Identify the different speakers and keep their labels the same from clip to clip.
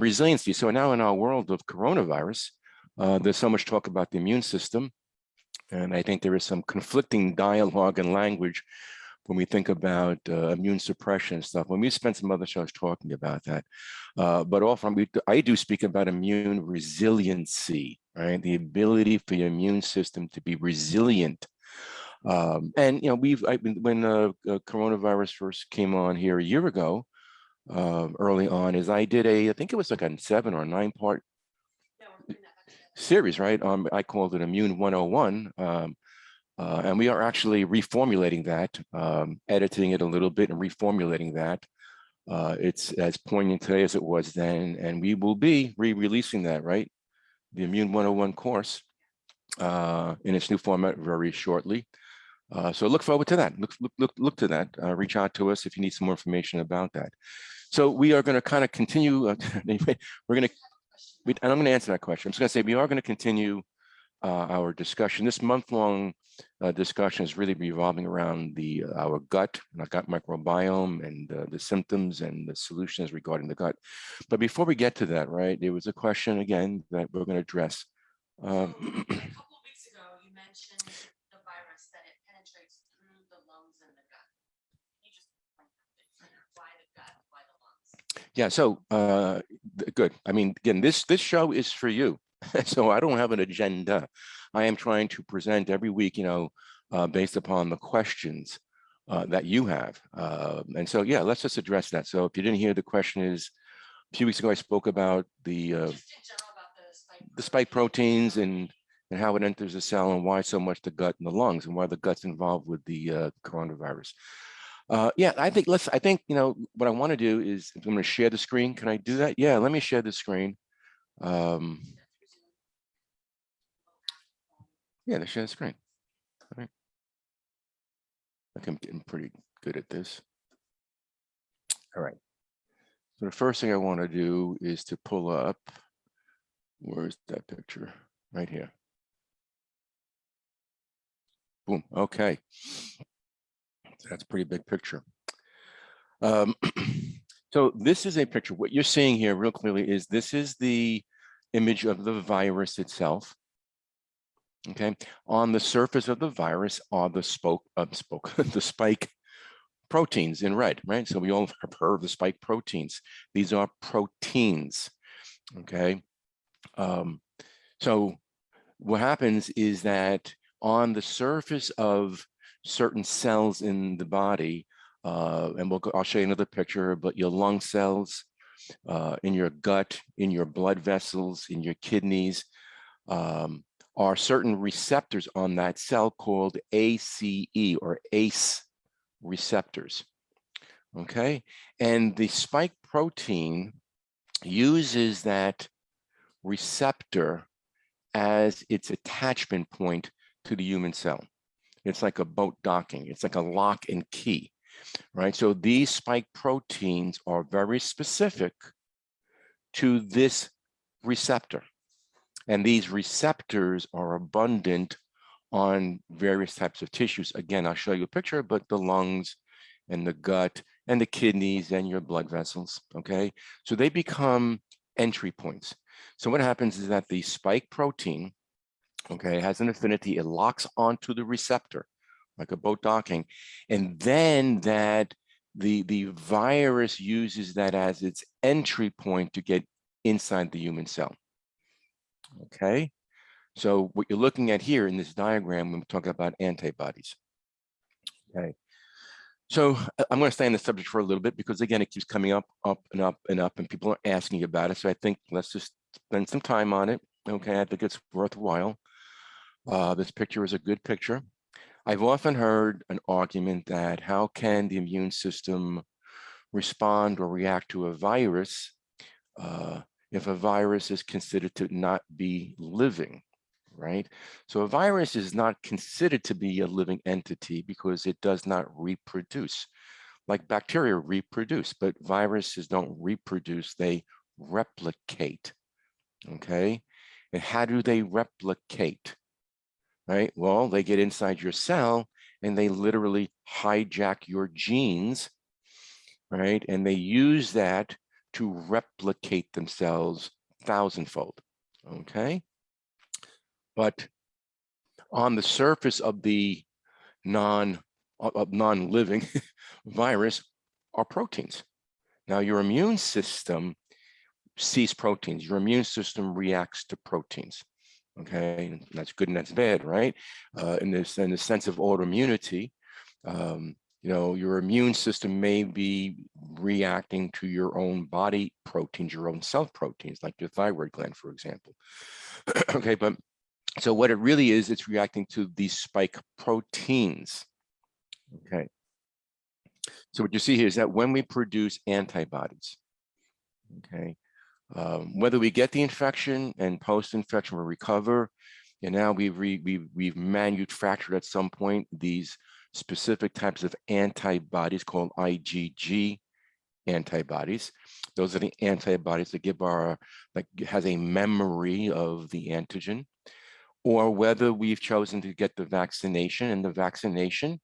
Speaker 1: resiliency. So now in our world of coronavirus, there's so much talk about the immune system. And I think there is some conflicting dialogue and language when we think about immune suppression and stuff. When we spent some other shows talking about that, but often I do speak about immune resiliency, right? The ability for your immune system to be resilient. And when coronavirus first came on here a year ago, early on, is I did I think it was like a 7 or 9 part series, right? I called it Immune 101. And we are actually reformulating that, editing it a little bit and reformulating that. It's as poignant today as it was then, and we will be re-releasing that, right? The Immune 101 course in its new format very shortly. So look forward to that. Look to that. Reach out to us if you need some more information about that. So we are going to kind of continue. And I'm going to answer that question. I'm just going to say we are going to continue our discussion. This month-long discussion is really revolving around our gut microbiome and the symptoms and the solutions regarding the gut. But before we get to that, right, there was a question again that we're going to address.
Speaker 2: A couple of weeks ago, you mentioned the virus, that it penetrates through the lungs and the gut. Can you just point out why the gut, why the lungs?
Speaker 1: Yeah, so good. I mean, again, this show is for you. So I don't have an agenda. I am trying to present every week, based upon the questions that you have. And so, yeah, let's just address that. So if you didn't hear, the question is, a few weeks ago, I spoke about the spike proteins and how it enters the cell and why so much the gut and the lungs and why the gut's involved with the coronavirus. Yeah, I think what I want to do is I'm going to share the screen. Can I do that? Yeah, let me share the screen. Yeah, to share the screen. All right. I think I'm getting pretty good at this. All right. So the first thing I want to do is to pull up, where's that picture? Right here. Boom. Okay. That's a pretty big picture. So this is a picture. What you're seeing here real clearly is this is the image of the virus itself. Okay, on the surface of the virus are the the spike proteins in red, right? So we all have heard of the spike proteins. These are proteins. Okay, so what happens is that on the surface of certain cells in the body, and I'll show you another picture, but your lung cells, in your gut, in your blood vessels, in your kidneys, are certain receptors on that cell called ACE or ACE receptors. Okay, and the spike protein uses that receptor as its attachment point to the human cell. It's like a boat docking. It's like a lock and key, right? So these spike proteins are very specific to this receptor. And these receptors are abundant on various types of tissues. Again, I'll show you a picture, but the lungs and the gut and the kidneys and your blood vessels, okay? So they become entry points. So what happens is that the spike protein, okay, has an affinity, it locks onto the receptor, like a boat docking, and then the virus uses that as its entry point to get inside the human cell. Okay, so what you're looking at here in this diagram, when we're talking about antibodies. Okay, so I'm going to stay on the subject for a little bit because again, it keeps coming up and up and up, and people are asking about it. So I think let's just spend some time on it. Okay, I think it's worthwhile. This picture is a good picture. I've often heard an argument that how can the immune system respond or react to a virus if a virus is considered to not be living, right? So a virus is not considered to be a living entity because it does not reproduce. Like bacteria reproduce, but viruses don't reproduce, they replicate, okay? And how do they replicate, right? Well, they get inside your cell and they literally hijack your genes, right? And they use that to replicate themselves thousandfold, okay? But on the surface of the non-living virus are proteins. Now, your immune system sees proteins. Your immune system reacts to proteins. Okay, and that's good and that's bad, right? In the sense of autoimmunity, your immune system may be reacting to your own body proteins, your own self proteins, like your thyroid gland, for example. Okay, but so what it really is, it's reacting to these spike proteins. Okay. So what you see here is that when we produce antibodies, okay, whether we get the infection and post-infection we recover, and now we've manufactured at some point these specific types of antibodies called IgG antibodies. Those are the antibodies that has a memory of the antigen, or whether we've chosen to get the vaccination, and the vaccination,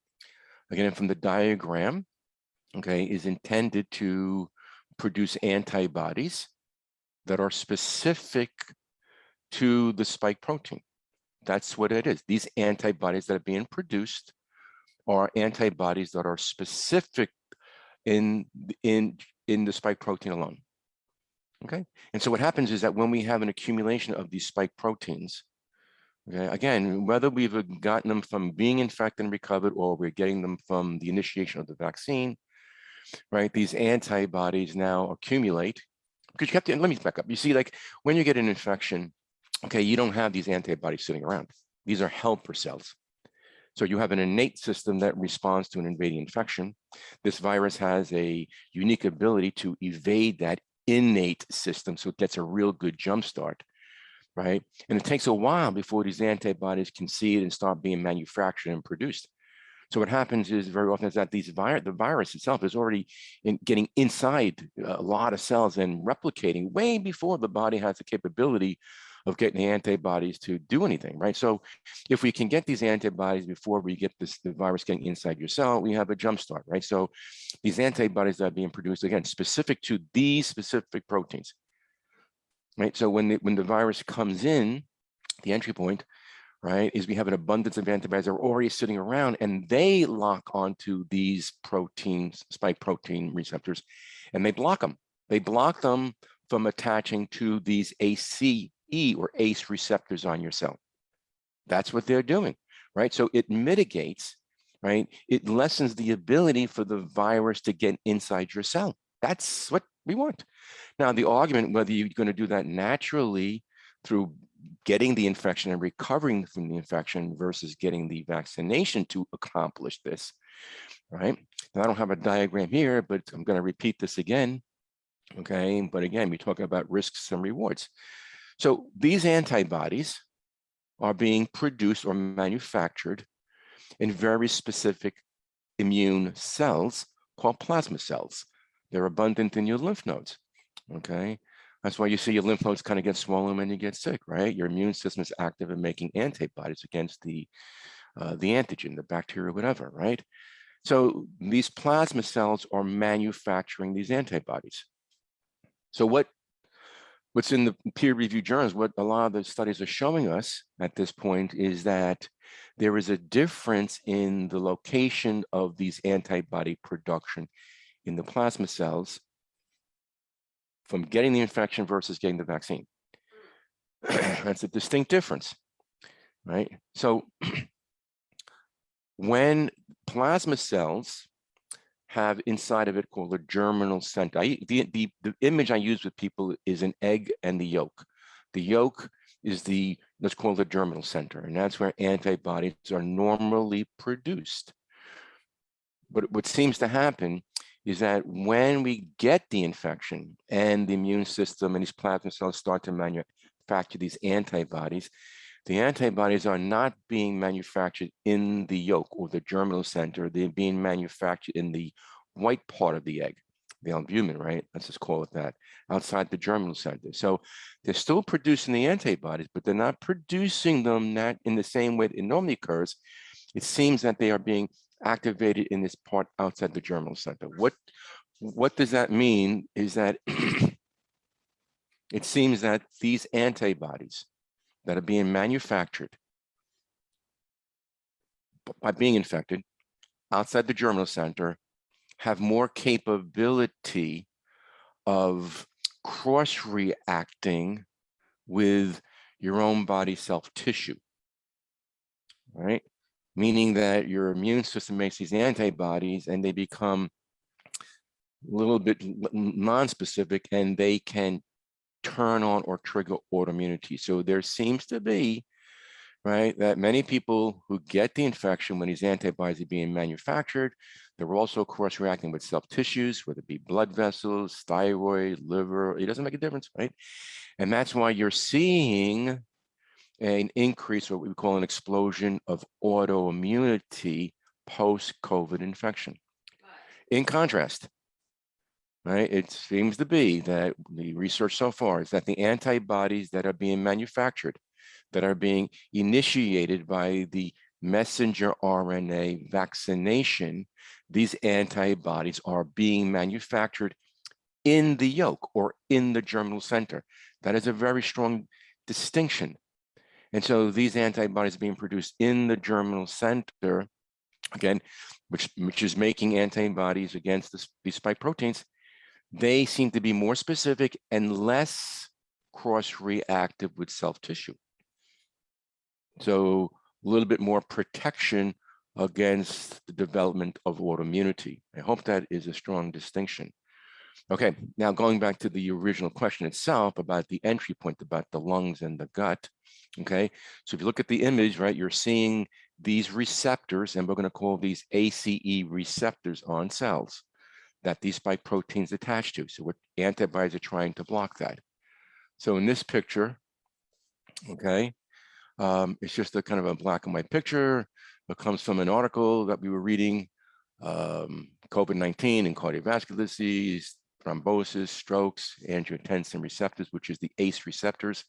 Speaker 1: again, from the diagram, okay, is intended to produce antibodies that are specific to the spike protein. That's what it is. These antibodies that are being produced are antibodies that are specific in the spike protein alone. Okay, and so what happens is that when we have an accumulation of these spike proteins, okay, again, whether we've gotten them from being infected and recovered, or we're getting them from the initiation of the vaccine, right? These antibodies now accumulate, because you have to, let me back up. You see, like when you get an infection, okay, you don't have these antibodies sitting around. These are helper cells. So you have an innate system that responds to an invading infection. This virus has a unique ability to evade that innate system, so it gets a real good jump start, right? And it takes a while before these antibodies can see it and start being manufactured and produced. So what happens is very often is that the virus itself is already getting inside a lot of cells and replicating way before the body has the capability of getting the antibodies to do anything, right? So if we can get these antibodies before we get the virus getting inside your cell, we have a jump start, right? So these antibodies that are being produced, again, specific to these specific proteins, right? So when the virus comes in, the entry point, right, is we have an abundance of antibodies that are already sitting around, and they lock onto these proteins, spike protein receptors, and they block them. They block them from attaching to these ACE or ACE receptors on your cell. That's what they're doing, right? So it mitigates, right? It lessens the ability for the virus to get inside your cell. That's what we want. Now, the argument, whether you're going to do that naturally through getting the infection and recovering from the infection versus getting the vaccination to accomplish this, right? Now, I don't have a diagram here, but I'm going to repeat this again, okay? But again, we talk about risks and rewards. So these antibodies are being produced or manufactured in very specific immune cells called plasma cells. They're abundant in your lymph nodes, okay? That's why you see your lymph nodes kind of get swollen when you get sick, right? Your immune system is active in making antibodies against the antigen, the bacteria, whatever, right? So these plasma cells are manufacturing these antibodies. So what's in the peer-reviewed journals, what a lot of the studies are showing us at this point is that there is a difference in the location of these antibody production in the plasma cells from getting the infection versus getting the vaccine. That's a distinct difference, right? So when plasma cells have inside of it called a germinal center. The image I use with people is an egg and the yolk. The yolk is let's call it the germinal center, and that's where antibodies are normally produced. But what seems to happen is that when we get the infection and the immune system and these plasma cells start to manufacture these antibodies, the antibodies are not being manufactured in the yolk or the germinal center. They're being manufactured in the white part of the egg, the albumin, right? Let's just call it that, outside the germinal center. So they're still producing the antibodies, but they're not producing them in the same way that it normally occurs. It seems that they are being activated in this part outside the germinal center. What what does that mean is that it seems that these antibodies that are being manufactured by being infected outside the germinal center have more capability of cross-reacting with your own body self-tissue, right? Meaning that your immune system makes these antibodies and they become a little bit non-specific and they can turn on or trigger autoimmunity. So there seems to be, right, that many people who get the infection when these antibodies are being manufactured, they're also cross-reacting with self-tissues, whether it be blood vessels, thyroid, liver, it doesn't make a difference, right? And that's why you're seeing an increase, what we call an explosion of autoimmunity post-COVID infection. In contrast, right, it seems to be that the research so far is that the antibodies that are being manufactured, that are being initiated by the messenger RNA vaccination, these antibodies are being manufactured in the yolk or in the germinal center. That is a very strong distinction. And so these antibodies being produced in the germinal center, again, which is making antibodies against these spike proteins, they seem to be more specific and less cross-reactive with self-tissue. So a little bit more protection against the development of autoimmunity. I hope that is a strong distinction. Okay, now going back to the original question itself about the entry point, about the lungs and the gut. Okay, so if you look at the image, right, you're seeing these receptors, and we're going to call these ACE receptors on cells that these spike proteins attach to. So what antibodies are trying to block that. So in this picture, okay, it's just a kind of a black and white picture. It comes from an article that we were reading, COVID-19 and cardiovascular disease, thrombosis, strokes, angiotensin receptors, which is the ACE receptors.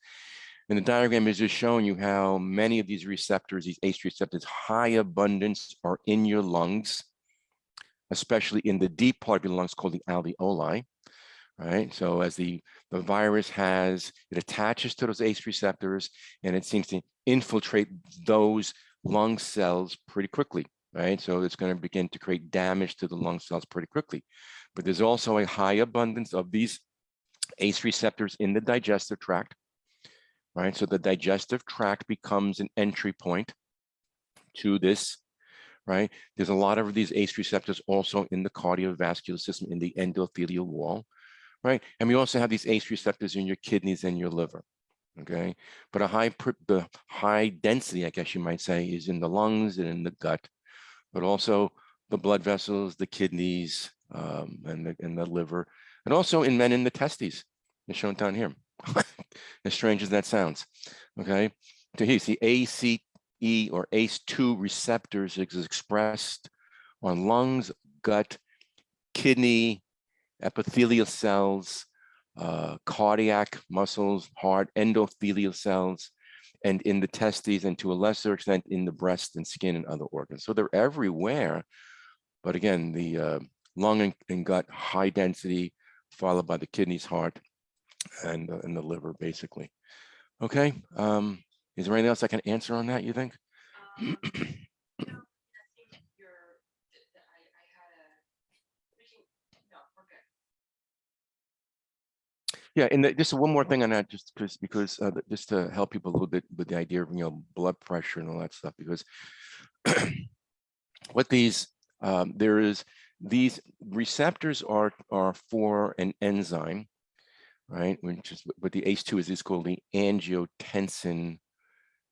Speaker 1: And the diagram is just showing you how many of these receptors, these ACE receptors, high abundance are in your lungs, especially in the deep part of your lungs called the alveoli, right? So as the virus it attaches to those ACE receptors and it seems to infiltrate those lung cells pretty quickly, right? So it's going to begin to create damage to the lung cells pretty quickly. But there's also a high abundance of these ACE receptors in the digestive tract, right? So the digestive tract becomes an entry point to this, right? There's a lot of these ACE receptors also in the cardiovascular system, in the endothelial wall, right? And we also have these ACE receptors in your kidneys and your liver, okay? But the high density, I guess you might say, is in the lungs and in the gut, but also the blood vessels, the kidneys, and the liver, and also in men in the testes, as shown down here. As strange as that sounds, okay? So here's the ACE or ACE2 receptors is expressed on lungs, gut, kidney, epithelial cells, cardiac muscles, heart, endothelial cells, and in the testes, and to a lesser extent in the breast and skin and other organs. So they're everywhere. But again, the lung and gut, high density, followed by the kidneys, heart, and the liver, basically. Okay. Is there anything else I can answer on that, you think? Yeah, and just one more thing on that, just because just to help people a little bit with the idea of blood pressure and all that stuff, because what these these receptors are for an enzyme, right? Which is what the ACE2 is called the angiotensin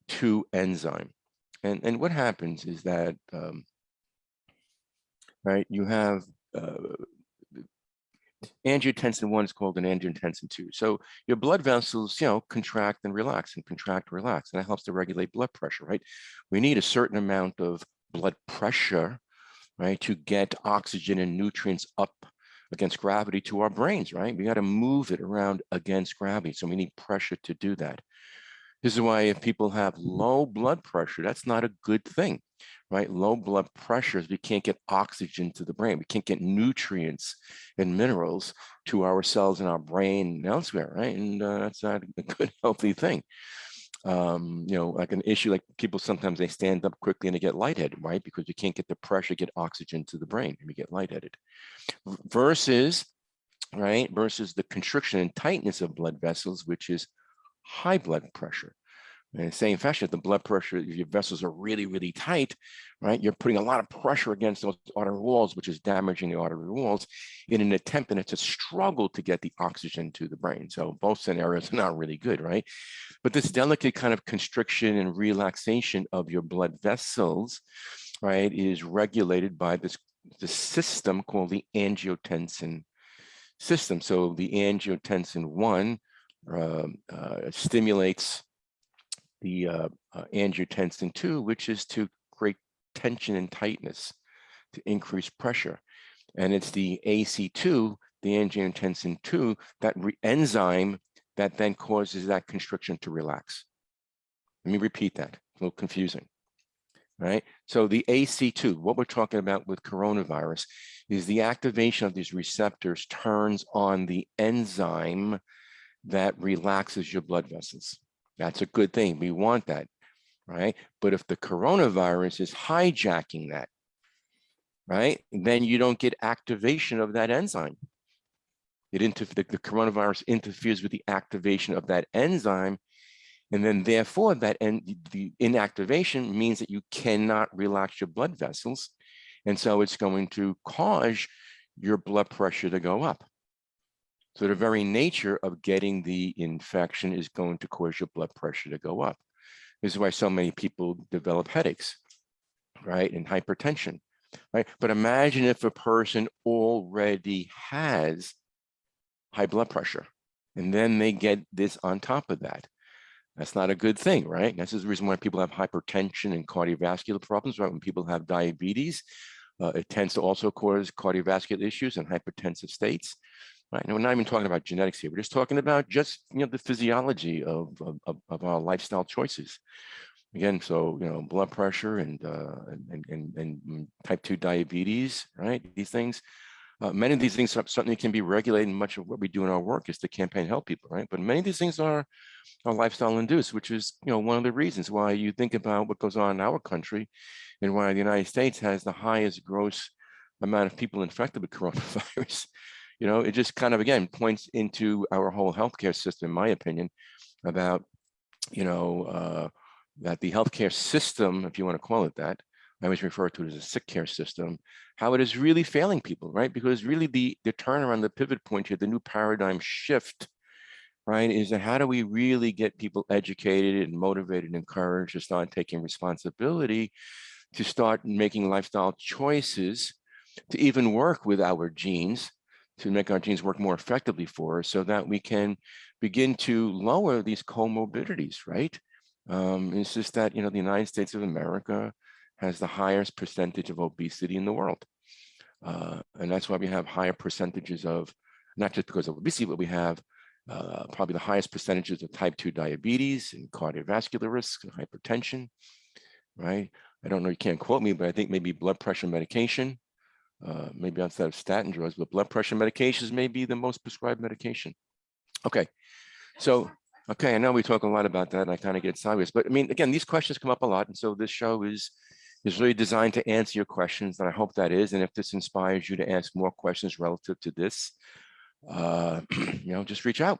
Speaker 1: 2 enzyme, and what happens is that right, you have angiotensin 1 is called an angiotensin 2. So your blood vessels, contract and relax and contract, relax, and that helps to regulate blood pressure, right? We need a certain amount of blood pressure, right, to get oxygen and nutrients up against gravity to our brains, right? We got to move it around against gravity. So we need pressure to do that. This is why if people have low blood pressure, that's not a good thing, right? Low blood pressures, we can't get oxygen to the brain. We can't get nutrients and minerals to our cells in our brain and elsewhere, right? And that's not a good, healthy thing. Like an issue, like people sometimes they stand up quickly and they get lightheaded, right? Because you can't get the pressure, get oxygen to the brain, and we get lightheaded. Versus, right? Versus the constriction and tightness of blood vessels, which is high blood pressure. In the same fashion, if the blood pressure, if your vessels are really, really tight, right, you're putting a lot of pressure against those artery walls, which is damaging the artery walls in an attempt, and it's a struggle to get the oxygen to the brain. So both scenarios are not really good, right? But this delicate kind of constriction and relaxation of your blood vessels, right, is regulated by this system called the angiotensin system. So the angiotensin 1 stimulates the angiotensin 2, which is to create tension and tightness, to increase pressure. And it's the AC2, the angiotensin 2, that enzyme that then causes that constriction to relax. Let me repeat that, a little confusing, right? So the AC2, what we're talking about with coronavirus, is the activation of these receptors turns on the enzyme that relaxes your blood vessels. That's a good thing. We want that, right? But if the coronavirus is hijacking that, right, then you don't get activation of that enzyme. The coronavirus interferes with the activation of that enzyme, and then therefore the inactivation means that you cannot relax your blood vessels, and so it's going to cause your blood pressure to go up. So the very nature of getting the infection is going to cause your blood pressure to go up. This is why so many people develop headaches, right, and hypertension, right? But imagine if a person already has high blood pressure, and then they get this on top of that. That's not a good thing, right? That's the reason why people have hypertension and cardiovascular problems, right? When people have diabetes, it tends to also cause cardiovascular issues and hypertensive states. Right. And we're not even talking about genetics here. We're just talking about just the physiology of our lifestyle choices. Again, so blood pressure and type 2 diabetes, right? These things, many of these things certainly can be regulated. And much of what we do in our work is to campaign help people, right? But many of these things are lifestyle induced, which is one of the reasons why you think about what goes on in our country and why the United States has the highest gross amount of people infected with coronavirus. It just kind of, again, points into our whole healthcare system, in my opinion, about, that the healthcare system, if you want to call it that, I always refer to it as a sick care system, how it is really failing people, right? Because really the turnaround, the pivot point here, the new paradigm shift, right, is that how do we really get people educated and motivated and encouraged to start taking responsibility, to start making lifestyle choices, to even work with our genes, to make our genes work more effectively for us so that we can begin to lower these comorbidities, right? It's just that, the United States of America has the highest percentage of obesity in the world. And that's why we have higher percentages of, not just because of obesity, but we have probably the highest percentages of type 2 diabetes and cardiovascular risk and hypertension, right? I don't know, you can't quote me, but I think maybe blood pressure medication, maybe outside of statin drugs, but blood pressure medications may be the most prescribed medication. Okay, so, okay, I know we talk a lot about that and I kind of get sideways, but I mean, again, these questions come up a lot. And so this show is really designed to answer your questions, and I hope that is. And if this inspires you to ask more questions relative to this, just reach out.